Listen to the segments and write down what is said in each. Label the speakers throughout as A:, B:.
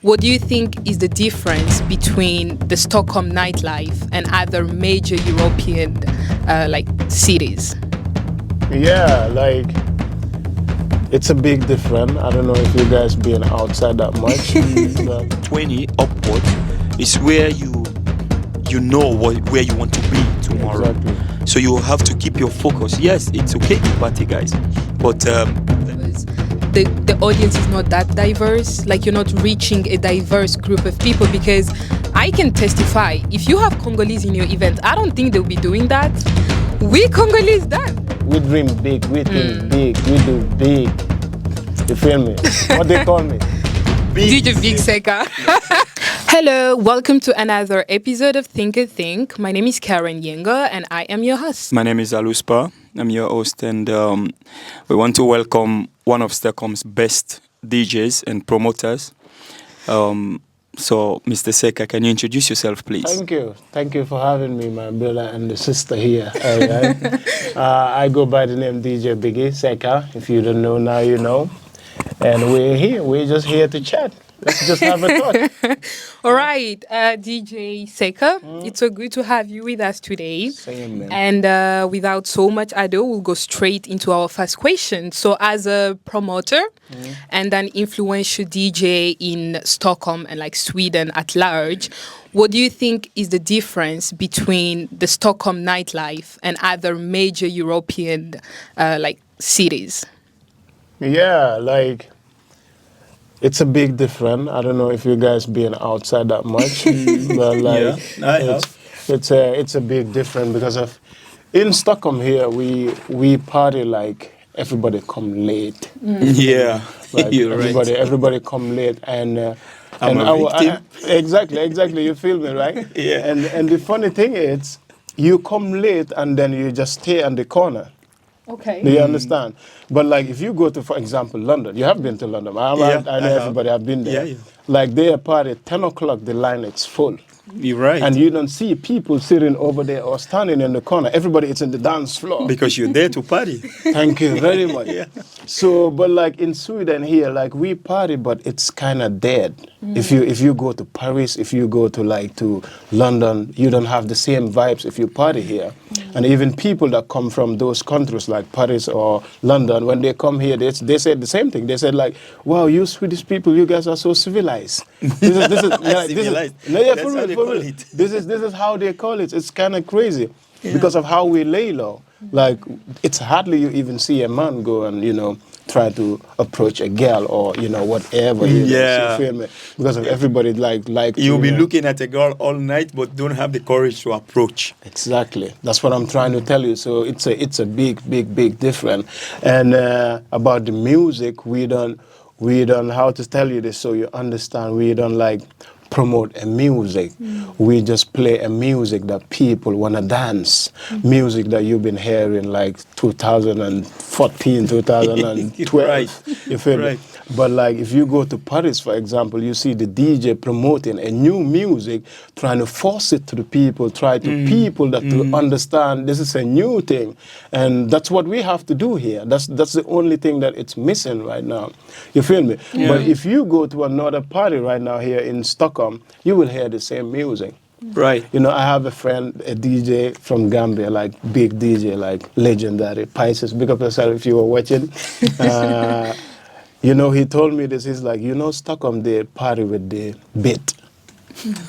A: What do you think is the difference between the Stockholm nightlife and other major European cities?
B: Yeah, like it's a big difference. I don't know if you guys been outside that much. But
C: 20 upward is where you know where you want to be tomorrow.
B: Exactly.
C: So you have to keep your focus. Yes, it's okay to party, guys, but
A: the audience is not that diverse. Like, you're not reaching a diverse group of people, because I can testify, if you have Congolese in your event, I don't think they'll be doing that. We Congolese that.
B: we dream big, we think big, we do big. You feel me? What they call me?
A: DJ Big Seka. Hello, welcome to another episode of Think a Think. My name is Karen Yenga and I am your host.
C: my name is Aluspa. I'm your host, and we want to welcome one of Stockholm's best DJs and promoters. So, Mr. Seka, can you introduce yourself, please?
B: Thank you for having me, my brother and the sister here. All right. I go by the name DJ Biggie Seka. If you don't know now, you know. And we're here. We're just here to chat. Let's just have a talk.
A: All right, DJ Seka, it's so good to have you with us today.
B: Same, man.
A: And without so much ado, we'll go straight into our first question. So, as a promoter and an influential DJ in Stockholm and like Sweden at large, what do you think is the difference between the Stockholm nightlife and other major European cities?
B: Yeah, like it's a big difference. I don't know if you guys been outside that much, but like
C: Yeah, I have.
B: it's a big difference because of in Stockholm here we party like everybody come late.
C: Yeah,
B: Like
C: you're right.
B: everybody come late and
C: I'm
B: and
C: a victim.
B: exactly. You feel me, right?
C: Yeah.
B: And the funny thing is, you come late and then you just stay in the corner.
A: Okay.
B: Do you understand? But like if you go to, for example, London, you have been to London. I know
C: I have.
B: everybody have been there.
C: Yeah.
B: Like they are party 10 o'clock, the line is full.
C: You're right.
B: And you don't see people sitting over there or standing in the corner. Everybody is in the dance floor.
C: Because you're there to party.
B: Thank you very much.
C: Yeah.
B: So, but like in Sweden here, like we party, but it's kind of dead. If you go to Paris, if you go to London, you don't have the same vibes if you party here. And even people that come from those countries like Paris or London, when they come here, they said the same thing. They said like, "Wow, you Swedish people, you guys are so civilized." This is
C: Civilized.
B: no, yeah,
C: That's
B: for
C: how
B: real,
C: they
B: for
C: call
B: real.
C: it.
B: This is how they call it. It's kind of crazy because of how we lay low. Like it's hardly you even see a man go and try to approach a girl or whatever.
C: Yeah.
B: You feel me? Because of everybody like
C: You'll
B: to,
C: be looking at a girl all night, but don't have the courage to approach.
B: Exactly. That's what I'm trying to tell you. So it's a big difference. And about the music, we don't how to tell you this so you understand. We don't like promote a music. We just play a music that people want to dance. Music that you've been hearing like 2014, 2012.
C: Right.
B: You feel
C: Right.
B: me? But like if you go to Paris, for example, you see the DJ promoting a new music, trying to force it to the people, people that to understand this is a new thing. And that's what we have to do here. That's the only thing that it's missing right now. You feel me?
C: Yeah.
B: But if you go to another party right now here in Stockholm, you will hear the same music.
C: Right.
B: I have a friend, a DJ from Gambia, like big DJ, like legendary, Pisces. Big up yourself if you were watching. He told me this. He's like, Stockholm, they party with the beat.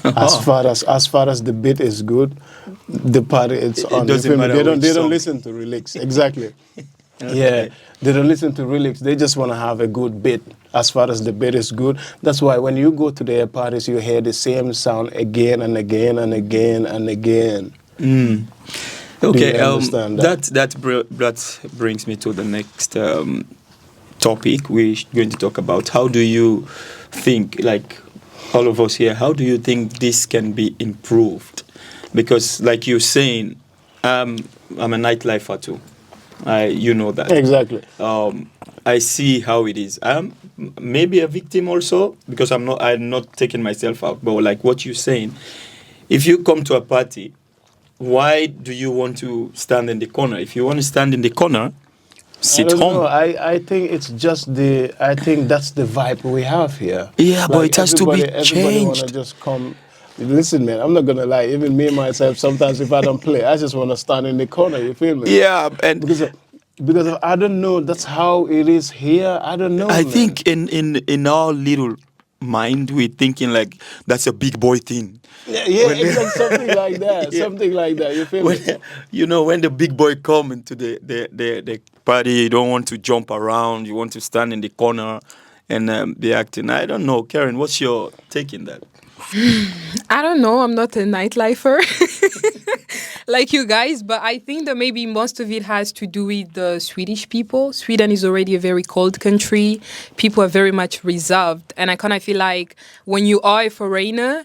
B: As far as the beat is good, the party it's on.
C: doesn't
B: You feel me?
C: matter
B: They
C: which
B: don't
C: song.
B: listen to lyrics. Exactly.
C: Okay.
B: Yeah, they don't listen to lyrics. They just want to have a good beat. As far as the beat is good, that's why when you go to their parties, you hear the same sound again and again and again and again.
C: Okay,
B: Do you understand that?
C: that brings me to the next topic. We're going to talk about how do you think, like all of us here, how do you think this can be improved? Because like you're saying, I'm a nightlifer too. You know that.
B: Exactly.
C: I see how it is. I'm maybe a victim also because I'm not taking myself out. But like what you're saying, if you come to a party, why do you want to stand in the corner? If you want to stand in the corner, sit
B: don't
C: home.
B: know. I think it's just I think that's the vibe we have here.
C: Yeah, but it has to be
B: everybody wanna
C: changed.
B: just come. Listen, man, I'm not gonna lie. Even me myself, sometimes if I don't play, I just wanna stand in the corner. You feel me?
C: Yeah, and
B: Because I don't know. That's how it is here. I don't know,
C: I
B: man.
C: think in our little mind we're thinking like that's a big boy thing.
B: Yeah,
C: When-
B: exactly. Something like that.
C: Yeah.
B: Something like that. You feel
C: When,
B: me?
C: you know, when the big boy come into the party, you don't want to jump around. You want to stand in the corner and be acting. I don't know, Karen. What's your take in that?
A: I don't know. I'm not a nightlifer like you guys, but I think that maybe most of it has to do with the Swedish people. Sweden is already a very cold country. People are very much reserved. And I kind of feel like when you are a foreigner,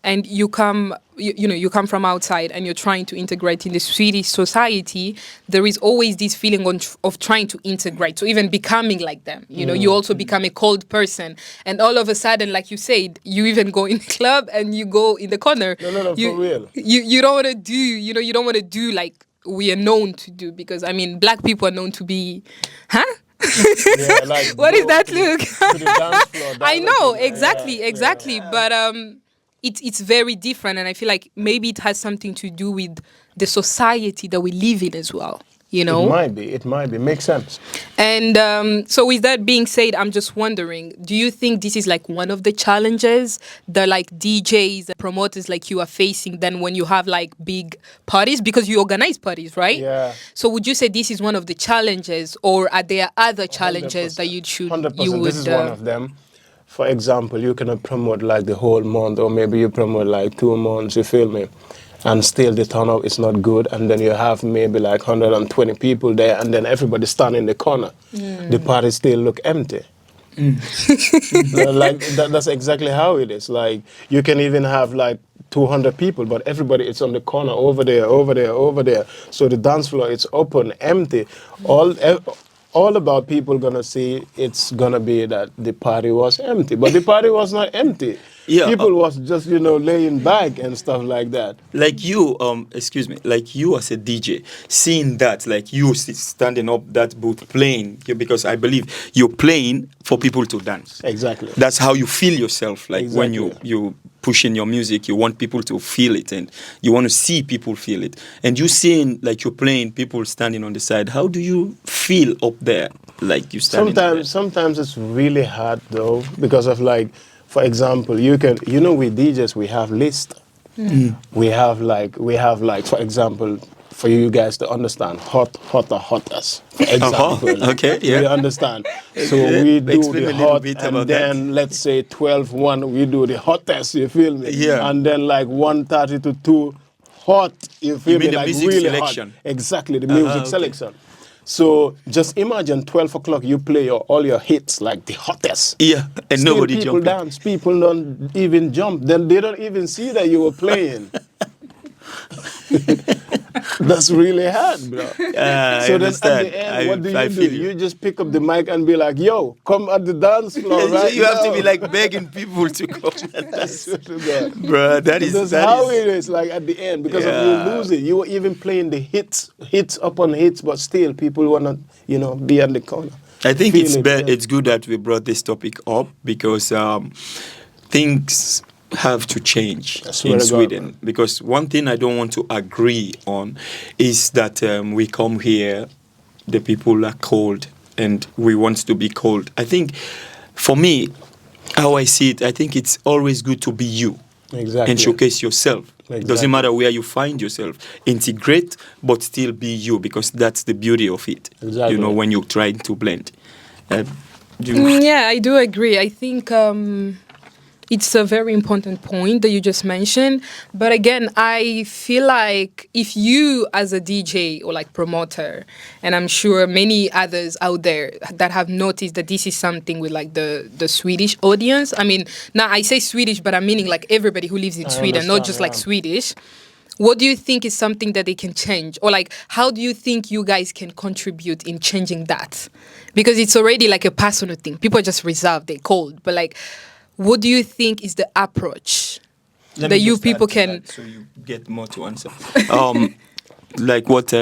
A: and you come you come from outside and you're trying to integrate in the Swedish society, there is always this feeling of trying to integrate, so even becoming like them, you also become a cold person, and all of a sudden, like you said, you even go in the club and you go in the corner.
B: No,
A: you,
B: for real.
A: you don't want to do, you don't want to do like we are known to do, because I mean black people are known to be, huh?
B: Yeah, like
A: What is
B: go
A: that
B: to the-
A: look?
B: to the dance floor
A: I know,
B: directly.
A: exactly. But it's very different, and I feel like maybe it has something to do with the society that we live in as well.
B: It might be. Makes sense.
A: And so with that being said, I'm just wondering, do you think this is like one of the challenges that like DJs and promoters like you are facing then when you have like big parties, because you organize parties, right?
B: Yeah.
A: So would you say this is one of the challenges, or are there other challenges that
B: 100%.
A: you would
B: This is one of them. For example, you cannot promote like the whole month, or maybe you promote like 2 months, you feel me? And still the turnout is not good, and then you have maybe like 120 people there, and then everybody stand in the corner. The party still look empty. Like that's exactly how it is. Like you can even have like 200 people, but everybody is on the corner over there, over there, over there. So the dance floor is open, empty. All about people gonna see it's gonna be that the party was empty, but the party was not empty.
C: Yeah,
B: People was just laying back and stuff like that.
C: Like you, excuse me, like you as a DJ, seeing that, like you standing up that booth playing, because I believe you're playing for people to dance.
B: Exactly.
C: That's how you feel yourself. Like when
B: Exactly.
C: you push in your music, you want people to feel it, and you want to see people feel it. And you seeing like you're playing, people standing on the side. How do you feel up there? Like you standing.
B: Sometimes it's really hard though, because of like, for example, we DJs, we have list. We have like, for example, for you guys to understand, hottest, for example.
C: Okay, yeah.
B: You understand? So
C: Yeah,
B: we do
C: explain a
B: the
C: little
B: hot,
C: bit
B: and
C: about
B: then let's say 12-1, we do the hottest, you feel me?
C: Yeah.
B: And then like 1:30 to 2, hot, you feel
C: mean
B: me?
C: the
B: Like
C: music
B: really
C: selection?
B: hot. Exactly, the music
C: okay.
B: selection. So just imagine 12 o'clock, you play all your hits, like the hottest.
C: Yeah, and
B: Still
C: nobody
B: people
C: jumping.
B: dance. People don't even jump. Then they don't even see that you were playing. That's really hard, bro.
C: I
B: So then at
C: understand.
B: the end, what do
C: I
B: you do?
C: feel
B: You just pick up the mic and be like, "Yo, come at the dance floor,
C: So
B: right?"
C: you have to
B: now."
C: be like begging people to come. That's,
B: That's
C: bro, that is
B: how it is. Like at the end, because of you
C: Yeah.
B: lose it, you were even playing the hits upon hits, but still people wanna, be on the corner.
C: I think
B: Feel it, yeah.
C: it's good that we brought this topic up, because things have to change
B: swear
C: in
B: to God,
C: Sweden.
B: man.
C: Because one thing I don't want to agree on is that we come here, the people are cold, and we want to be cold. I think, for me, how I see it, I think it's always good to be you.
B: Exactly.
C: And showcase yourself. It
B: Exactly.
C: doesn't matter where you find yourself. Integrate, but still be you, because that's the beauty of it.
B: Exactly.
C: When you're trying to blend.
A: Yeah, I do agree. I think it's a very important point that you just mentioned. But again, I feel like if you as a DJ or like promoter, and I'm sure many others out there that have noticed that this is something with like the Swedish audience. I mean, now I say Swedish, but I'm meaning like everybody who lives in Sweden, not just like Swedish. What do you think is something that they can change? Or like, how do you think you guys can contribute in changing that? Because it's already like a personal thing. People are just reserved, they're cold. But like, what do you think is the approach that you people can...
C: So you get more to answer. Like what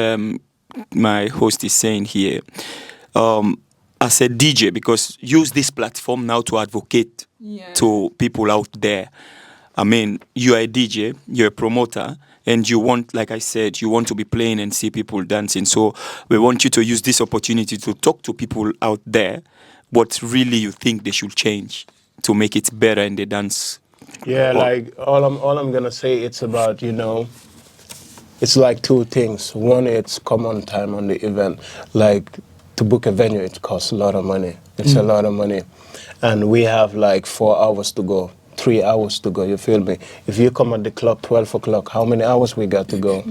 C: my host is saying here. as a DJ, because use this platform now to advocate to people out there. I mean, you are a DJ, you're a promoter, and you want, like I said, you want to be playing and see people dancing. So we want you to use this opportunity to talk to people out there what really you think they should change to make it better in the dance.
B: Yeah, like all I'm gonna say, it's about, it's like two things. One, it's come on time on the event. Like to book a venue, it costs a lot of money. It's a lot of money, and we have like 4 hours to go. 3 hours to go, you feel me? If you come at the club 12 o'clock, how many hours we got to go?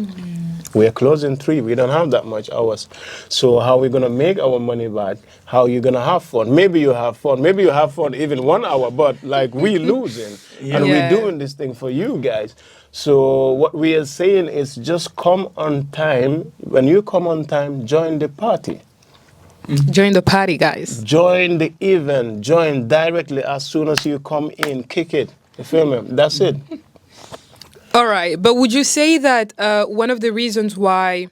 B: We're closing 3, we don't have that much hours. So how we gonna make our money back? How you gonna have fun? Maybe you have fun even 1 hour, but like we losing. And we're doing this thing for you guys. So what we are saying is just come on time. When you come on time, join the party.
A: Join the party, guys.
B: Join the event. Join directly as soon as you come in. Kick it. You feel me? That's it.
A: All right. But would you say that one of the reasons why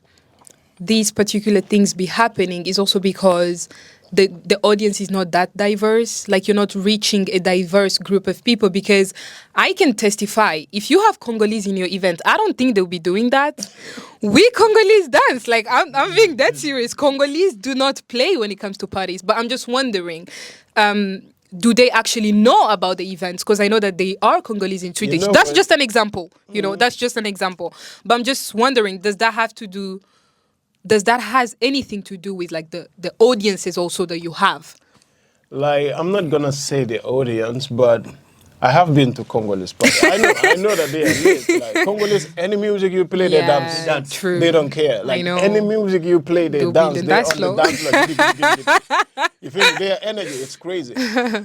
A: these particular things be happening is also because the audience is not that diverse? Like, you're not reaching a diverse group of people? Because I can testify, if you have Congolese in your event, I don't think they'll be doing that. We Congolese dance. Like, I'm being that serious. Congolese do not play when it comes to parties. But I'm just wondering, do they actually know about the events? Because I know that they are Congolese in Swedish. That's just an example. That's just an example. But I'm just wondering, does that has anything to do with like the audiences also that you have?
B: Like, I'm not gonna say the audience, but I have been to Congolese parties. I know that they are lit. Like, Congolese, any music you play, they dance.
A: True.
B: They don't care. Like, any music you play, they dance. They're on the dance floor. You feel me? Their energy, it's crazy.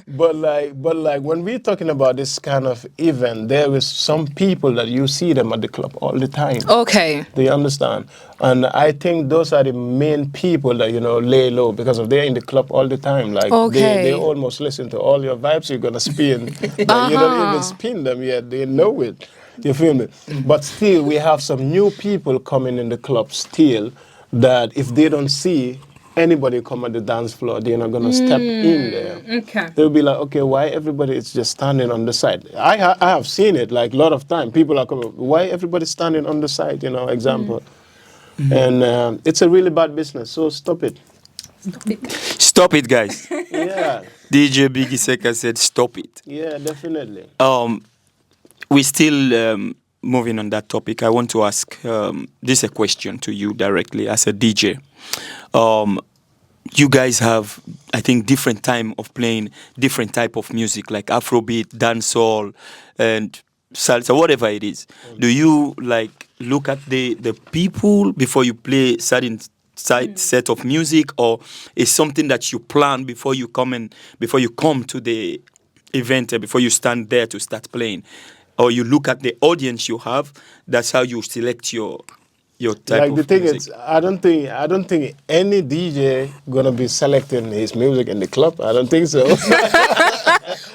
B: But like when we're talking about this kind of event, there is some people that you see them at the club all the time.
A: Okay.
B: Do you understand? And I think those are the main people that, lay low because of they're in the club all the time. Like, they almost listen to all your vibes you're going to spin. Like, you don't even spin them yet. They know it. You feel me? But still, we have some new people coming in the club still that if they don't see anybody come at the dance floor, they're not going to step in there.
A: Okay.
B: They'll be like, okay, why everybody is just standing on the side? I have seen it like a lot of time. People are coming, why everybody standing on the side, example. And it's a really bad business, so stop it.
C: Stop it, guys.
B: Yeah.
C: DJ Biggie Seka said stop it.
B: Yeah, definitely.
C: We still moving on that topic. I want to ask this a question to you directly as a DJ. You guys have, I think, different time of playing different type of music, like Afrobeat, dancehall, and salsa, whatever it is. Do you like look at the people before you play certain set of music, or is something that you plan before you come to the event, before you stand there to start playing, or you look at the audience you have? That's how you select your type
B: like
C: of
B: the thing
C: music.
B: is, I don't think any DJ gonna be selecting his music in the club. I don't think so.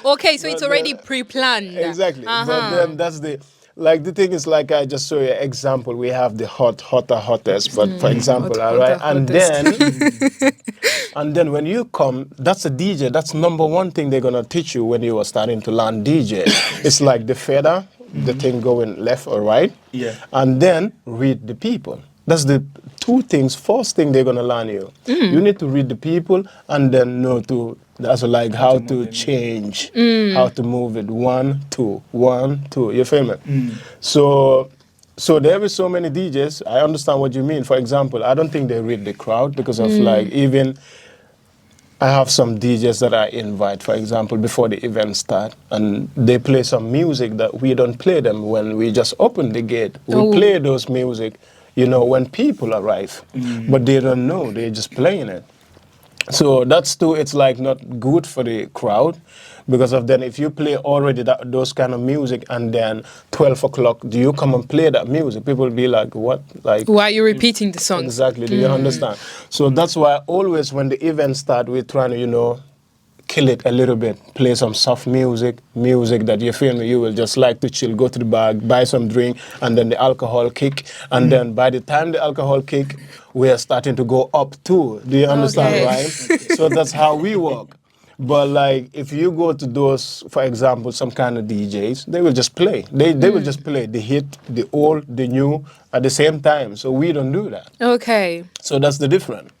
A: Okay, so it's already pre-planned.
B: Exactly. But then that's the thing is, like I just show you an example. We have the hottest, but for example, all right, and then when you come, that's a DJ. That's number one thing they're gonna teach you when you are starting to learn DJ. It's like the feather, the thing going left or right, and then read the people. That's the first thing they're gonna learn you. You need to read the people and then know that's like how to change, how to move it 1, 2, 1, 2. You feel me? So there is so many DJs. I understand what you mean. For example, I don't think they read the crowd because of like even. I have some DJs that I invite, for example, before the event start, and they play some music that we don't play them when we just open the gate. We play those music, when people arrive, but they don't know, they're just playing it. So that's too, it's like not good for the crowd, because of then if you play already those kind of music and then 12 o'clock, do you come and play that music? People will be like, what? Like,
A: why are you repeating the songs?
B: Exactly, do you understand? So that's why always when the event start, we're trying to, kill it a little bit. Play some soft music that you feel me, you will just like to chill, go to the bar, buy some drink, and then the alcohol kick. And then by the time the alcohol kick, we are starting to go up too. Do you understand, right? So that's how we work. But like, if you go to those, for example, some kind of DJs, they will just play. They will just play the hit, the old, the new at the same time. So we don't do that.
A: Okay.
B: So that's the difference.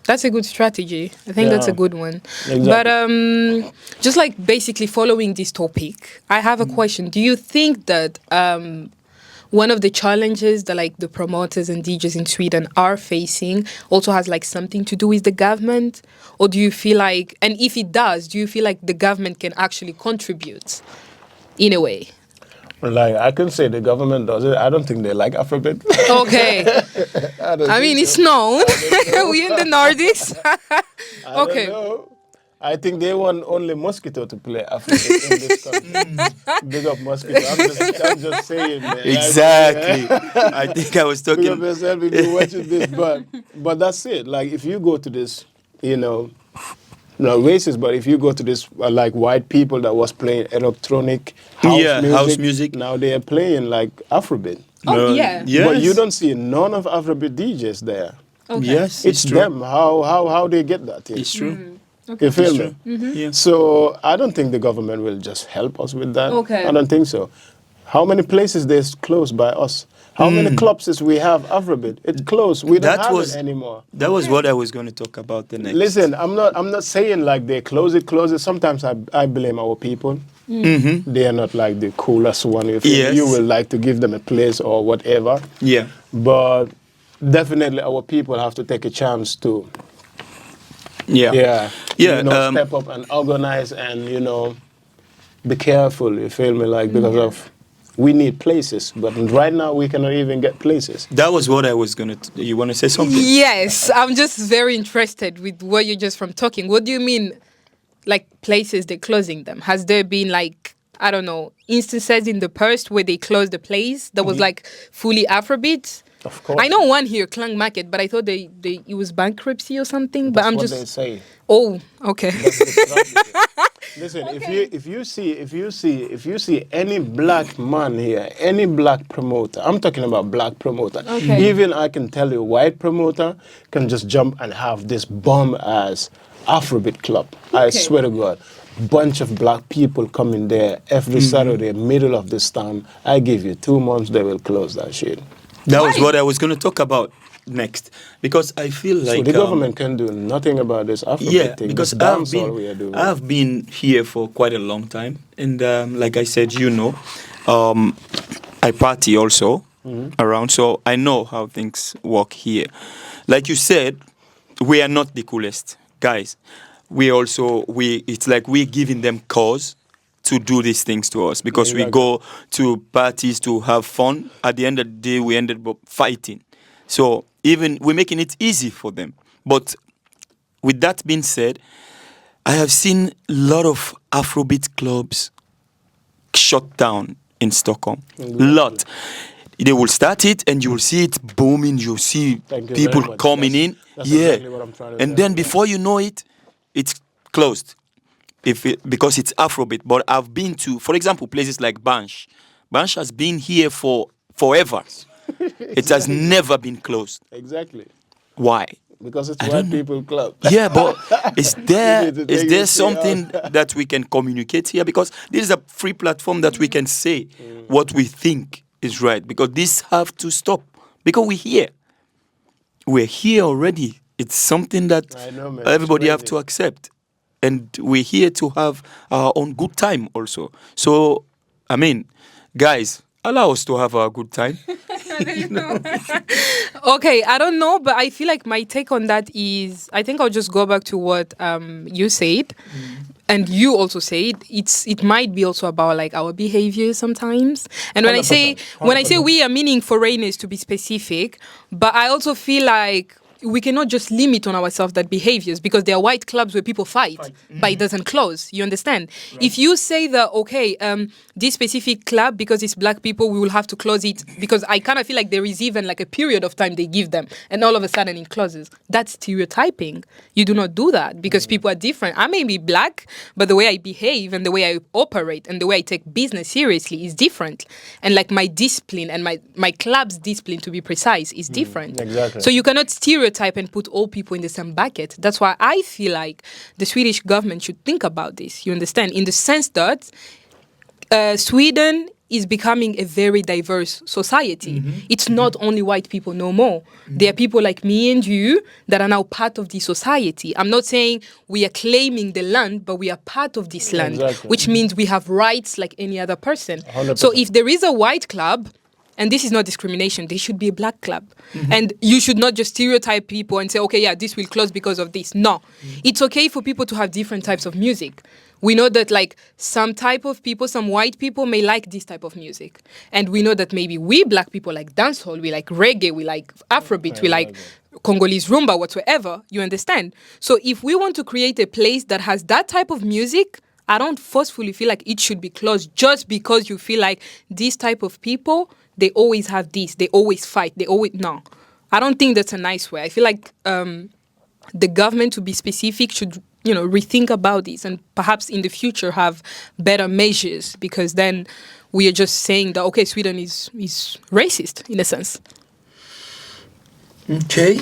A: That's a good strategy. I think that's a good one.
B: Exactly.
A: But just like basically following this topic, I have a question. Do you think that one of the challenges that like the promoters and DJs in Sweden are facing also has like something to do with the government? Or do you feel like, and if it does, do you feel like the government can actually contribute in a way?
B: Like, I can say the government does it. I don't think they like Afrobeat.
A: Okay. I mean, it's known. We in the Nordics. Okay.
B: I don't know. I think they want only Mosquito to play Afrobeat in this country. Big up Mosquito. I'm just saying, man.
C: Exactly. I think I was talking.
B: Big up yourself if you're watching this, but that's it. Like, if you go to this, not racist, but if you go to this, like white people that was playing electronic house music, now they are playing like Afrobeat.
A: Oh, yeah.
C: Yes.
B: But you don't see none of Afrobeat DJs there.
A: Okay.
C: Yes,
B: It's
C: true.
B: them. How they get that?
C: It's true.
B: You feel me?
C: Yeah.
B: So I don't think the government will just help us with that.
A: Okay.
B: I don't think so. How many places there's close by us? How many clubs is we have Afrobeat? It's close. We don't have it anymore.
C: That was what I was going to talk about the next.
B: Listen, I'm not saying like they close it. Sometimes I blame our people. They are not like the coolest one. If you will like to give them a place or whatever.
C: Yeah.
B: But definitely our people have to take a chance to
C: Yeah.
B: step up and organize and be careful. You feel me? Like because of we need places, but right now we cannot even get places.
C: That was what I was going to... You want to say something?
A: Yes, I'm just very interested with what you just from talking. What do you mean, like places they're closing them? Has there been like, I don't know, instances in the past where they closed the place that was like fully Afrobeat?
B: Of course.
A: I know one here, Klang Market, but I thought it was bankruptcy or something. But
B: That's
A: I'm
B: what
A: just
B: they say.
A: Oh, okay.
B: That's the strategy. Listen, if you see any black man here, any black promoter, I'm talking about black promoter.
A: Okay.
B: Even I can tell you, white promoter can just jump and have this bomb as Afrobeat club. I swear to God, bunch of black people coming there every Saturday, middle of this time. I give you 2 months, they will close that shit.
C: That was what I was going to talk about next, because I feel like
B: so the government can do nothing about this Afrobeat thing.
C: Because
B: That's all we are doing.
C: I've been here for quite a long time, and like I said, I party also around, so I know how things work here. Like you said, we are not the coolest guys. It's like we're giving them cause to do these things to us, because we go to parties to have fun. At the end of the day, we ended up fighting. So even we're making it easy for them. But with that being said, I have seen a lot of Afrobeat clubs shut down in Stockholm. Lot. They will start it and you will see it booming. You'll see people coming in.
B: That's exactly what I'm trying to
C: and
B: say.
C: then before you know it, it's closed. Because it's Afrobeat. But I've been to, for example, places like Bansh. Bansh has been here for forever. It has never been closed.
B: Exactly.
C: Why?
B: Because it's white people club.
C: Yeah, but is there
B: take it
C: something that we can communicate here? Because this is a free platform that we can say what we think is right. Because this have to stop. Because we're here. We're here already. It's something that everybody have to accept. And we're here to have our own good time also. So, I mean, guys, allow us to have a good time.
A: Okay, I don't know, but I feel like my take on that is, I think I'll just go back to what you said. And you also said it might be also about like our behavior sometimes. And when
B: 100%.
A: I say we are meaning foreigners to be specific, but I also feel like we cannot just limit on ourselves that behaviors, because there are white clubs where people fight. But it doesn't close. You understand? Right. If you say that, okay, this specific club, because it's black people, we will have to close it, because I kind of feel like there is even like a period of time they give them, and all of a sudden it closes. That's stereotyping. You do not do that, because people are different. I may be black, but the way I behave and the way I operate and the way I take business seriously is different. And like my discipline and my club's discipline, to be precise, is different.
B: Exactly.
A: So you cannot stereotype and put all people in the same bucket. That's why I feel like the Swedish government should think about this. You understand? In the sense that Sweden is becoming a very diverse society. It's not only white people no more. There are people like me and you that are now part of the society. I'm not saying we are claiming the land, but we are part of this land, which means we have rights like any other person.
B: 100%.
A: So if there is a white club, and this is not discrimination, there should be a black club. And you should not just stereotype people and say, okay, yeah, this will close because of this. No. It's okay for people to have different types of music. We know that like some type of people, some white people may like this type of music. And we know that maybe we black people like dancehall, we like reggae, we like Afrobeat, we like Congolese rumba, whatsoever. You understand? So if we want to create a place that has that type of music, I don't forcefully feel like it should be closed just because you feel like this type of people, they always have this, they always fight, no. I don't think that's a nice way. I feel like the government, to be specific, should rethink about this and perhaps in the future have better measures, because then we are just saying that, okay, Sweden is racist in a sense.
D: Okay.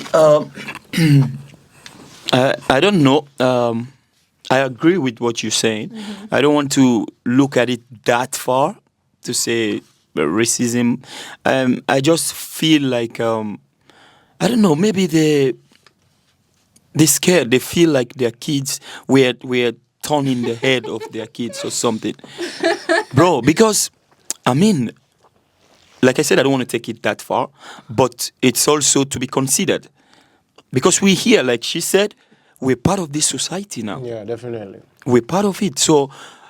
C: I don't know. I agree with what you're saying. I don't want to look at it that far to say racism. I just feel like, I don't know, maybe they're scared. They feel like their kids were turning the head of their kids or something. Bro, because, I mean, like I said, I don't want to take it that far, but it's also to be considered. Because we here, like she said, we're part of this society now.
B: Yeah, definitely.
C: We're part of it. So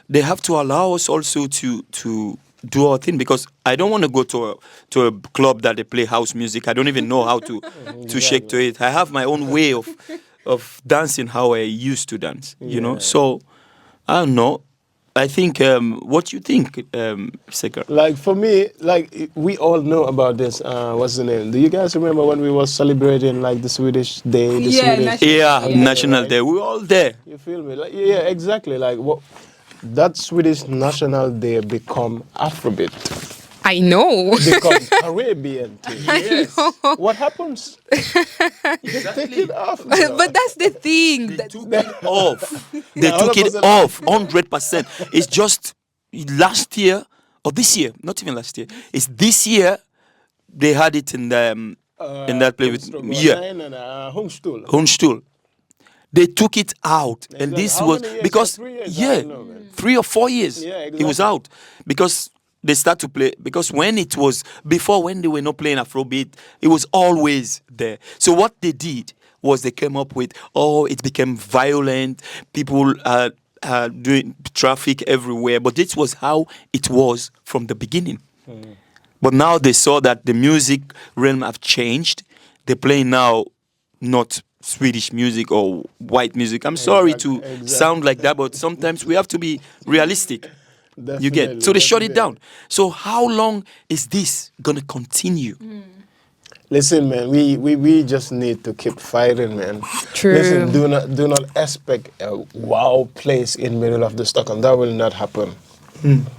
C: they have to allow us also to do our thing, because I don't want to go to a club that they play house music. I don't even know how to shake to it. I have my own way of dancing how I used to dance, you know? So, I don't know. I think, what you think, Sekar?
B: Like for me, like we all know about this. What's the name? Do you guys remember when we were celebrating like the Swedish Day?
C: National Day. We were all there.
B: You feel me? Like, yeah, exactly. Like what? That Swedish National Day become Afrobeat.
A: I know.
B: Become Caribbean thing.
C: Yes.
B: What happens? They take it off.
A: But that's the thing.
C: They took it off. They took it off 100%. It's just last year, or this year, not even last year. It's this year they had it in that place. Hundstuhl. They took it out. Exactly. And this was because 3 or 4 years it was out, because they start to play, because when it was before, when they were not playing Afrobeat, it was always there. So what they did was they came up with, it became violent, people doing traffic everywhere, but this was how it was from the beginning. But now they saw that the music realm have changed. They play now not Swedish music or white music. I'm sorry to sound like that, but sometimes we have to be realistic. You get? So they shut it down. So how long is this gonna continue?
B: Listen, man, we just need to keep fighting, man.
A: True.
B: Listen, do not expect a wow place in middle of the Stockholm. That will not happen.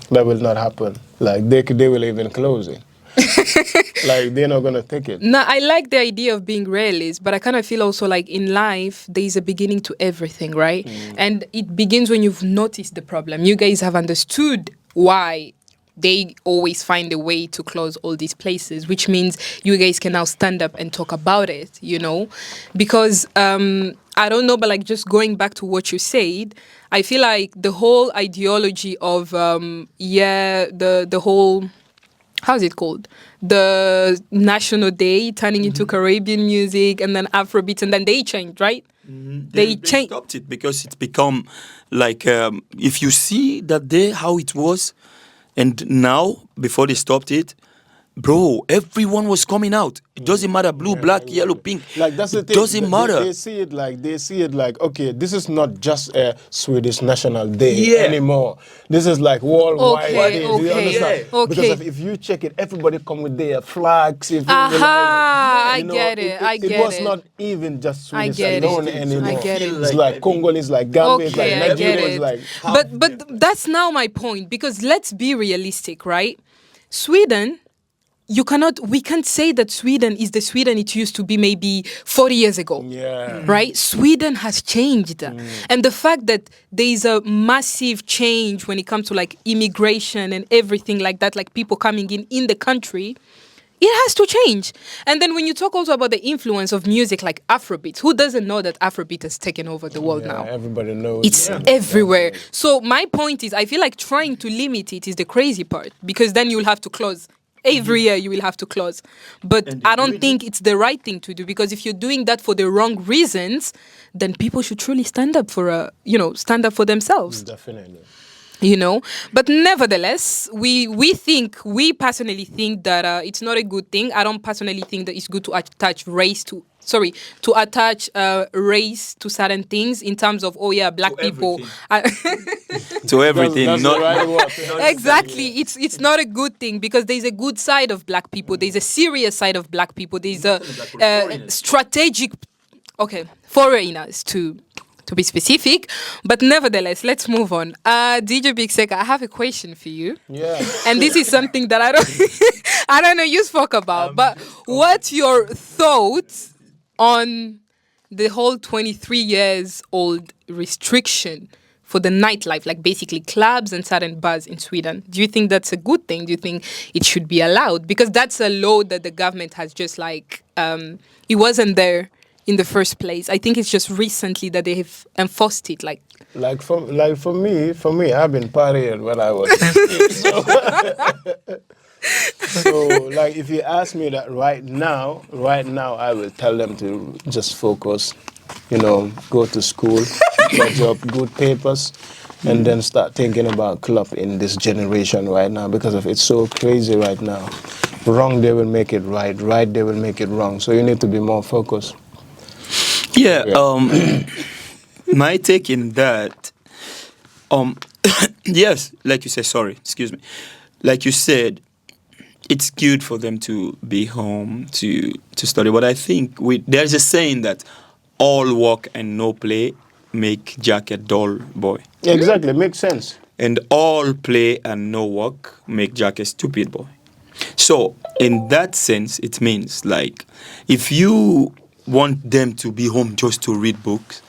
B: That will not happen. Like they will even close it. Like they're not gonna take it.
A: No, I like the idea of being realist, but I kind of feel also like in life there is a beginning to everything, right? And it begins when you've noticed the problem. You guys have understood why they always find a way to close all these places, which means you guys can now stand up and talk about it, because I don't know, but like just going back to what you said, I feel like the whole ideology of the whole, how's it called? The National Day turning into Caribbean music, and then Afrobeat, and then they changed, right?
C: They stopped it because it's become like, if you see that day how it was, and now before they stopped it, bro, everyone was coming out. It doesn't matter, blue, black, yellow, pink.
B: Like that's the
C: it
B: thing.
C: doesn't matter.
B: They see it like okay, this is not just a Swedish National Day anymore. This is like worldwide day. Do you understand?
A: Okay.
B: Because if you check it, everybody come with their flags.
A: I get it.
B: It was not even just Swedish alone anymore.
A: I get it.
B: It's like Congolese, like Gambia,
A: Okay,
B: like
A: I get
B: Nigeria,
A: it.
B: like.
A: But that's now my point, because let's be realistic, right? Sweden, we can't say that Sweden is the Sweden it used to be maybe 40 years ago.
B: Yeah.
A: Right? Sweden has changed. And the fact that there is a massive change when it comes to like immigration and everything like that, like people coming in the country, it has to change. And then when you talk also about the influence of music like Afrobeat, who doesn't know that Afrobeat has taken over the world now?
B: Everybody knows.
A: It's everywhere. So my point is, I feel like trying to limit it is the crazy part, because then you'll have to close. Every year you will have to close. But I don't think it's the right thing to do, because if you're doing that for the wrong reasons, then people should truly stand up for themselves.
B: Definitely.
A: But nevertheless, we personally think that it's not a good thing. I don't personally think that it's good to attach race to certain things in terms of black people
C: to everything.
B: That's
C: Not
B: the right word.
A: exactly. It's not a good thing, because there's a good side of black people, there's a serious side of black people, there's a strategic foreigners to be specific. But nevertheless, let's move on. DJ Big Seka, I have a question for you.
B: Yeah.
A: And this is something that I don't know you spoke about, but what's your thoughts on the whole 23 years old restriction for the nightlife, like basically clubs and certain bars in Sweden? Do you think that's a good thing? Do you think it should be allowed? Because that's a law that the government has just it wasn't there in the first place. I think it's just recently that they have enforced it. Like
B: for me, I've been partying when I was 15, so like if you ask me that right now, I will tell them to just focus, go to school, get up good papers, and then start thinking about club in this generation right now, because of it's so crazy right now. Wrong, they will make it right. Right, they will make it wrong. So you need to be more focused.
C: Yeah. My take in that, yes, like you said, like you said, it's good for them to be home to study. But I think there's a saying that all work and no play make Jack a dull boy.
B: Exactly, makes sense.
C: And all play and no work make Jack a stupid boy. So in that sense, it means like if you want them to be home just to read books,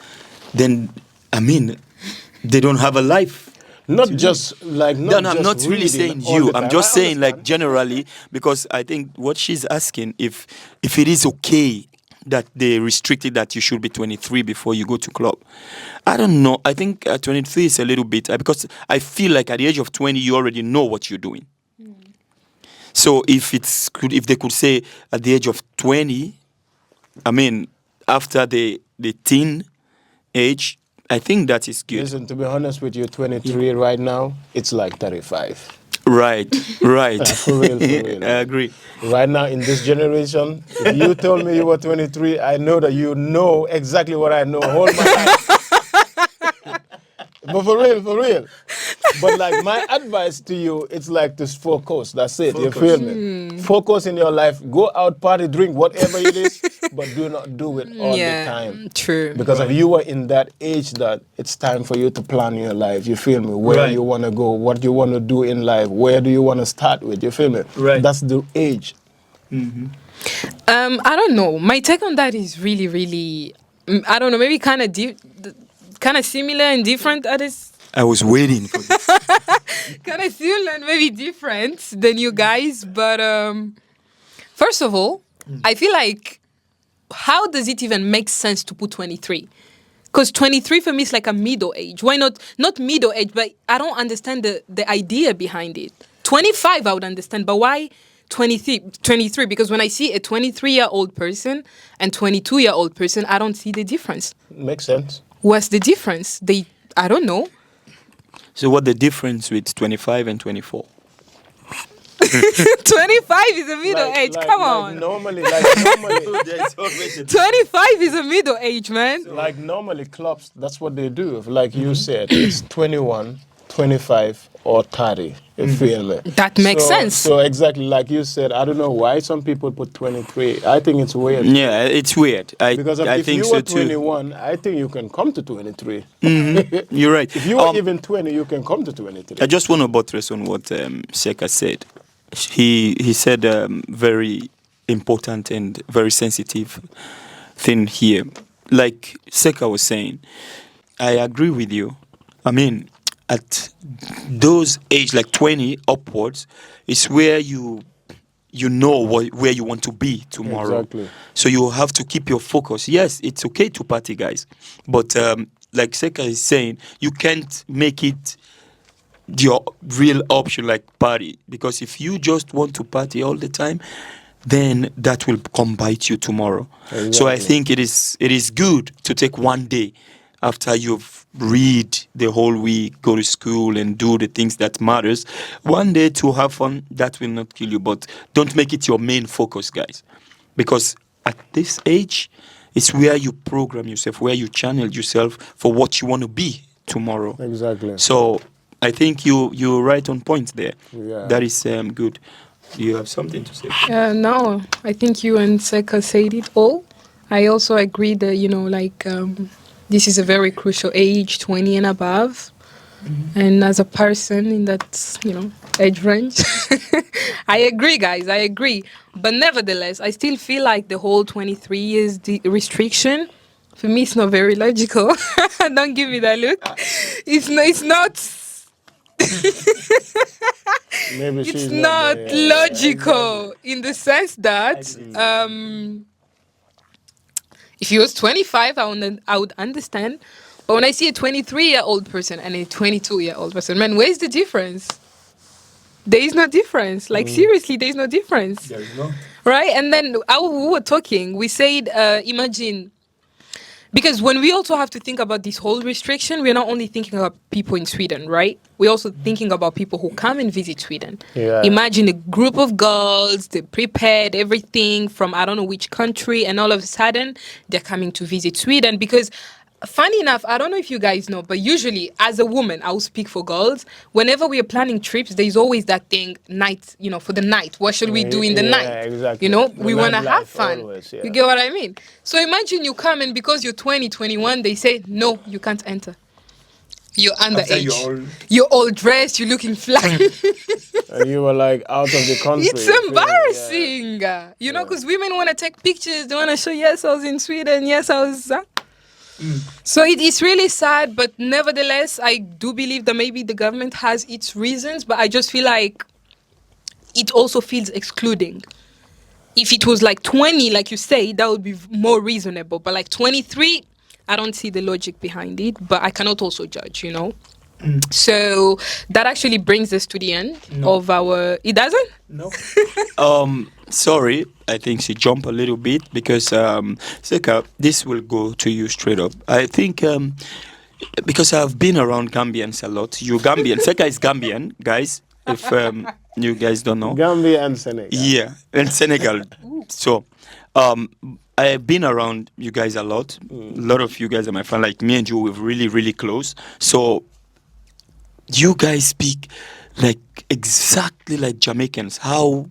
C: then they don't have a life.
B: Not just like
C: no, I'm not really saying you. I'm just saying like generally, because I think what she's asking if it is okay that they restricted that you should be 23 before you go to club. I don't know. I think 23 is a little bit because I feel like at the age of 20 you already know what you're doing. So if they could say at the age of 20, after the teen age, I think that is good.
B: Listen, to be honest with you, 23 right now, it's like 35.
C: Right.
B: For real.
C: I agree.
B: Right now, in this generation, if you told me you were 23, I know that you know exactly what I know. Hold my hand. But for real. But like my advice to you, it's like to focus. That's it. You feel me? Focus in your life. Go out, party, drink, whatever it is, but do not do it all the time.
A: True.
B: Because if you were in that age that it's time for you to plan your life, you feel me? Where you want to go, what you want to do in life, where do you want to start with, you feel me?
C: Right.
B: That's the age.
C: Mm-hmm.
A: I don't know. My take on that is really, really, I don't know, maybe kind of similar and different at this.
C: I was waiting for this.
A: Kind of similar and maybe different than you guys. But first of all, I feel like, how does it even make sense to put 23? Because 23 for me is like a middle age. Why not middle age, but I don't understand the idea behind it. 25 I would understand, but why 23? Because when I see a 23-year-old person and 22-year-old person, I don't see the difference.
B: Makes sense.
A: What's the difference? I don't know.
C: So what the difference with 25 and 24?
A: 25 is a middle age. Come on.
B: Normally,
A: 25 is a middle age, man.
B: like normally clubs, that's what they do. Like you said, it's 21, 25, or 30. You feel me?
A: That makes sense.
B: So exactly like you said, I don't know why some people put 23. I think it's weird.
C: Yeah, it's weird.
B: Because
C: I
B: if
C: think
B: you
C: so
B: were
C: too.
B: 21, I think you can come to 23.
C: You're right.
B: If you were even 20, you can come to 23.
C: I just want to buttress on what Seka said. He said very important and very sensitive thing here. Like Seka was saying, I agree with you. I mean, at those age like 20 upwards, it's where you know where you want to be tomorrow.
B: Exactly.
C: So you have to keep your focus. Yes, it's okay to party, guys, but like Seka is saying, you can't make it your real option like party, because if you just want to party all the time, then that will come bite you tomorrow.
B: Exactly.
C: So I think it is good to take one day after you've read the whole week, go to school and do the things that matters. One day to have fun, that will not kill you, but don't make it your main focus, guys, because at this age it's where you program yourself, where you channel yourself for what you want to be tomorrow.
B: Exactly.
C: So I think you're right on point there.
B: Yeah.
C: That is good. Do you have something to say?
A: No, I think you and Seka said it all. I also agree that, this is a very crucial age, 20 and above. And as a person in that, age range, I agree, guys, I agree. But nevertheless, I still feel like the whole 23 years restriction, for me, it's not very logical. Don't give me that look. It's not.
B: Maybe
A: It's
B: she's
A: not
B: there.
A: logical in the sense that if he was 25, I would understand. But when I see a 23-year-old person and a 22-year-old person, man, where's the difference? There is no difference. Like, seriously, there is no difference.
C: There is not.
A: Right? And then we were talking. We said, imagine... Because when we also have to think about this whole restriction, we're not only thinking about people in Sweden, right? We're also thinking about people who come and visit Sweden.
B: Yeah.
A: Imagine a group of girls, they prepared everything from I don't know which country, and all of a sudden they're coming to visit Sweden. Because funny enough, I don't know if you guys know, but usually as a woman, I will speak for girls. Whenever we are planning trips, there's always that thing, night, for the night. What should we do in the night?
B: Exactly.
A: We want to have fun.
B: Always, yeah.
A: You get what I mean? So imagine you come and because you're 20, 21, they say, no, you can't enter. You're underage. You're all dressed, you're looking fly.
B: And you were like out of the country.
A: It's embarrassing. Because women want to take pictures. They want to show, yes, I was in Sweden. Yes, I was... So it is really sad, but nevertheless, I do believe that maybe the government has its reasons, but I just feel like it also feels excluding. If it was like 20, like you say, that would be more reasonable. But like 23, I don't see the logic behind it, but I cannot also judge, So that actually brings us to the end of our... It doesn't?
C: No. Sorry, I think she jumped a little bit because Seka, this will go to you straight up. I think because I've been around Gambians a lot. You Gambian, Seka is Gambian, guys. If you guys don't know,
B: Gambia and Senegal.
C: Yeah, and Senegal. So I've been around you guys a lot. A lot of you guys are my friend. Like me and you, we're really, really close. So you guys speak like exactly like Jamaicans. How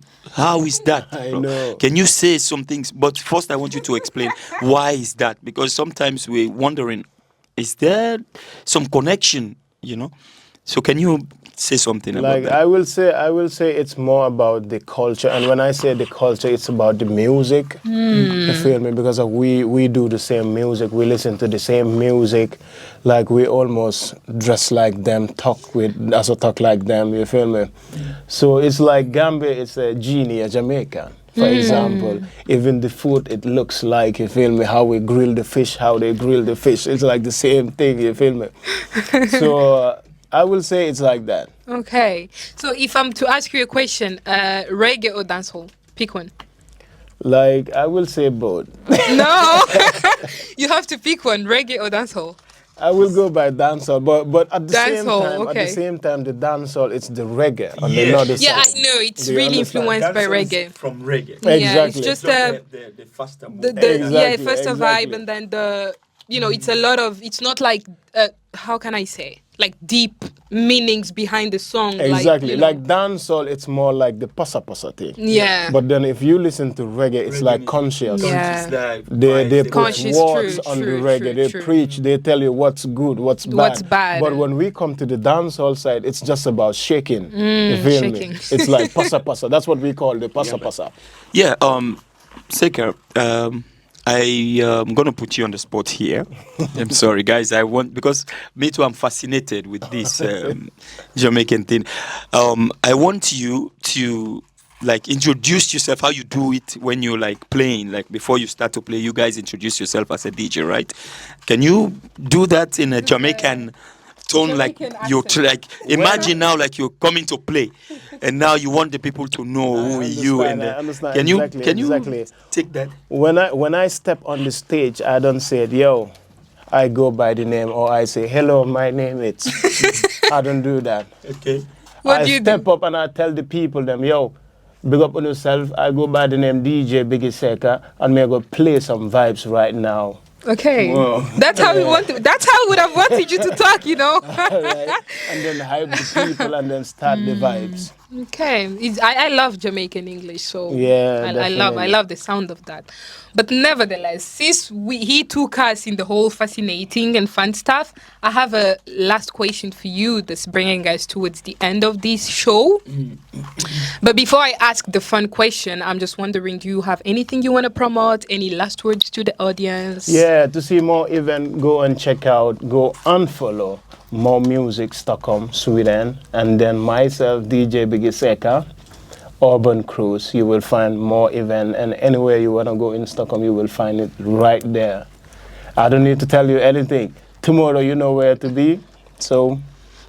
C: is that?
B: I
C: bro?
B: know.
C: Can you say some things? But first, I want you to explain why is that? Because sometimes we're wondering, is there some connection? So can you say something about that?
B: I will say it's more about the culture, and when I say the culture, it's about the music. You feel me? Because we do the same music, we listen to the same music, like we almost dress like them, talk like them. You feel me? So it's like Gambia, it's a genie, a Jamaica. For example, even the food, it looks like, you feel me, how we grill the fish, how they grill the fish. It's like the same thing, you feel me? So I will say it's like that.
A: Okay. So if I'm to ask you a question, reggae or dancehall? Pick one.
B: Like, I will say both.
A: No. You have to pick one, reggae or dancehall.
B: I will go by dancehall, but at the
A: Dancehall, okay.
B: same time, the dancehall it's the reggae on the
C: Yeah.
B: northern
A: Yeah, I
B: side.
A: know it's
B: Do you
A: really
B: understand?
A: influenced by
C: Dancehall is
A: reggae.
C: from reggae.
A: Yeah, it's
B: Exactly.
A: just
C: the faster
A: the
C: movement.
A: yeah,
B: Exactly,
A: first a
B: exactly.
A: vibe, and then it's a lot of, it's not like how can I say, like deep meanings behind the song.
B: Exactly.
A: Like,
B: Like dancehall, it's more like the pasa pasa thing.
A: yeah.
B: But then if you listen to reggae, it's
C: Reggae
B: like
C: is
B: conscious.
A: Yeah.
C: conscious, like,
B: They
C: vibes,
B: put
A: Conscious,
B: words
A: true,
B: on the
A: true,
B: reggae.
A: true,
B: They
A: true.
B: preach. They tell you what's good, what's
A: What's bad.
B: But when we come to the dancehall side, it's just about shaking. You feel
A: shaking.
B: me? It's like pasa pasa. That's what we call the pasa
C: man.
B: pasa.
C: Yeah, Seka, I am gonna put you on the spot here. I'm sorry, guys. Because me too. I'm fascinated with this Jamaican thing. I want you to like introduce yourself. How you do it when you're like playing. Like before you start to play, you guys introduce yourself as a DJ, right? Can you do that in a Jamaican tone? Like
A: Jamaican
C: you're
A: accent.
C: like imagine now like you're coming to play, and now you want the people to know who you and
B: I understand
C: can
B: exactly,
C: you
B: exactly.
C: take that?
B: When I step on the stage, I don't say, yo, I go by the name, or I say, hello, my name is. I don't do that.
C: Okay.
A: What
B: I
A: do you
B: step
A: do?
B: up and I tell the people, them, yo, big up on yourself. I go by the name DJ Biggie Seka, and me go play some vibes right now.
A: Okay.
C: Wow.
A: That's how we want to. That's how we would have wanted you to talk.
B: Right? And then hype the people and then start the vibes.
A: Okay. I love Jamaican English, so
B: Yeah,
A: I
B: definitely.
A: love the sound of that. But nevertheless, since he took us in the whole fascinating and fun stuff, I have a last question for you that's bringing us towards the end of this show. But before I ask the fun question, I'm just wondering, do you have anything you want to promote? Any last words to the audience?
B: Yeah, to see more event, go and check out, go unfollow More Music Stockholm, Sweden, and then myself, DJ Biggie Seka, Urban Cruise. You will find more event, and anywhere you want to go in Stockholm, you will find it right there. I don't need to tell you anything. Tomorrow, you know where to be. So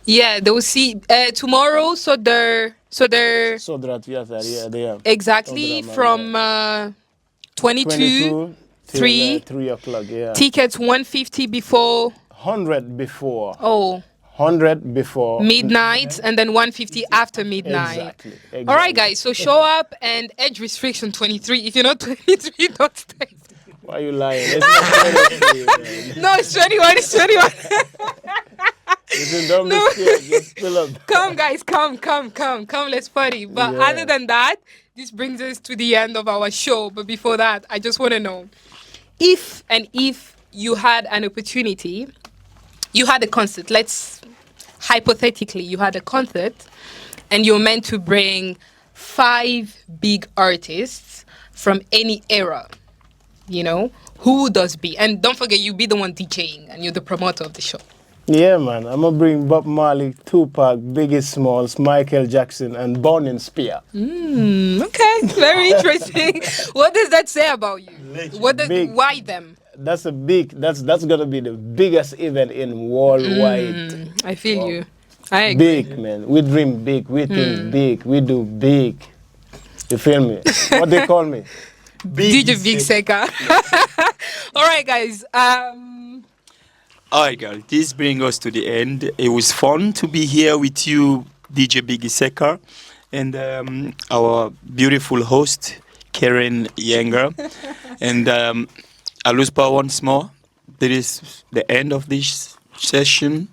A: Yeah, they will see tomorrow. So they're
B: that yeah, they are.
A: exactly from 22,
B: 22 till
A: 3
B: 3 o'clock, yeah.
A: tickets 150 before
B: 100 before. 100 before.
A: midnight, and then 150 after midnight.
B: Exactly.
A: All right, guys. So show up, and age restriction 23. If you're not 23, don't stay.
B: Why are you lying? It's not 23, man.
A: No, it's 21. It's 21.
B: Listen, don't be scared. Just fill up.
A: Come, guys. Come. Let's party. But
B: Yeah.
A: other than that, this brings us to the end of our show. But before that, I just want to know if you had an opportunity, you had a concert. Let's hypothetically, you had a concert, and you're meant to bring 5 big artists from any era. You know, who would those be? And don't forget, you be the one DJing, and you're the promoter of the show.
B: Yeah, man. I'm going to bring Bob Marley, Tupac, Biggie Smalls, Michael Jackson, and Burning Spear.
A: Okay, very interesting. What does that say about you?
B: Big.
A: Why them?
B: That's going to be the biggest event in worldwide.
A: I feel you. I agree.
B: Big, man. We dream big. We think big. We do big. You feel me? What they call me?
A: DJ Big Seka. All right, guys.
C: All right, guys. This brings us to the end. It was fun to be here with you, DJ Biggie Seka, and our beautiful host, Karen Younger. And Aluspa, once more, this is the end of this session.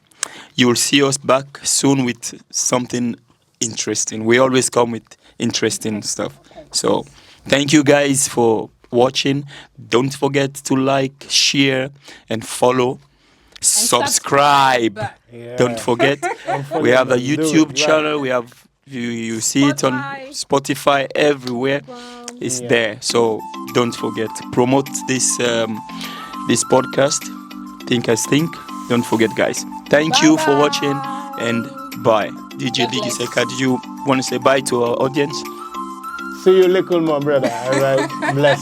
C: You will see us back soon with something interesting. We always come with interesting stuff. So thank you guys for watching. Don't forget to like, share, and follow. Subscribe.
B: Yeah.
C: Don't forget. We have a
B: Do it
C: YouTube
B: right.
C: channel. We have you see it on Spotify everywhere. It's
B: Yeah.
C: there. So don't forget. Promote this this podcast. Think as think. Don't forget, guys. Thank you for watching, and bye. DJ Biggie Seka, did you want to say bye to our audience?
B: See you little, my brother. All right. Bless.